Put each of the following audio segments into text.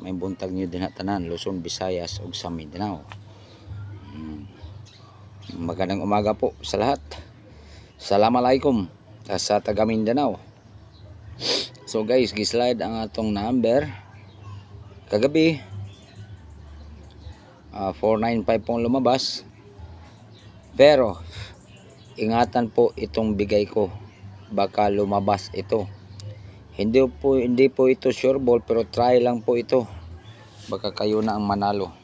May buntag niyo din tanan, Luzon, Visayas ug sa Mindanao. Magandang umaga po sa lahat. Assalamualaikum sa taga Mindanao. So guys, gislide ang atong number kagabi. 495 pong lumabas. Pero ingatan po itong bigay ko. Baka lumabas ito. Hindi po ito sure ball, pero try lang po ito. Baka kayo na ang manalo.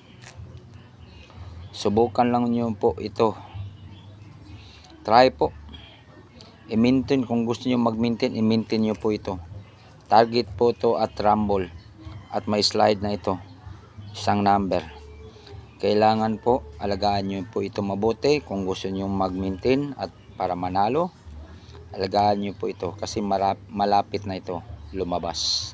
Subukan lang nyo po ito. Try po. I-maintain kung gusto nyo mag-maintain, i-maintain nyo po ito. Target po to at rumble. At may slide na ito. Isang number. Kailangan po alagaan nyo po ito mabuti kung gusto nyo mag-maintain at para manalo. Alagaan nyo po ito kasi malapit na ito lumabas.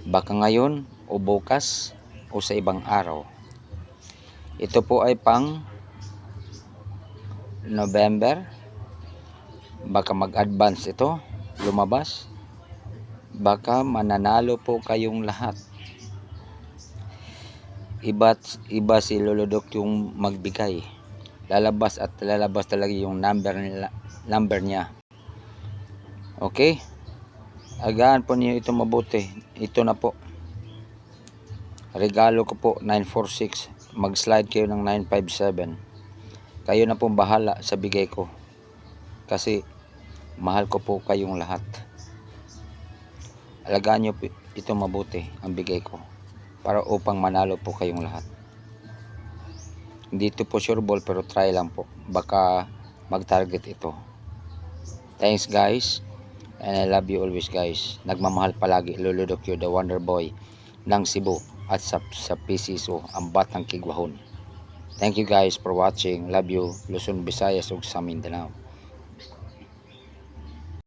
Baka ngayon o bukas o sa ibang araw. Ito po ay pang November. Baka mag-advance ito lumabas. Baka mananalo po kayong lahat. Iba si Lolodok yung magbigay. Lalabas at lalabas talaga yung number niya. Okay? Agaan po niyo ito mabuti. Ito na po. Regalo ko po 946. Mag-slide kayo ng 957. Kayo na pong bahala sa bigay ko. Kasi mahal ko po kayong lahat. Alagaan niyo po ito mabuti ang bigay ko. Para upang manalo po kayong lahat. Hindi ito po sure ball, pero try lang po. Baka mag-target ito. Thanks guys. And I love you always guys. Nagmamahal palagi. Lolodok you, the Wonder Boy ng Cebu. At sa PCSO, ang Batang Kigwahon. Thank you guys for watching. Love you. Luzon, Visayas ug sa Mindanao.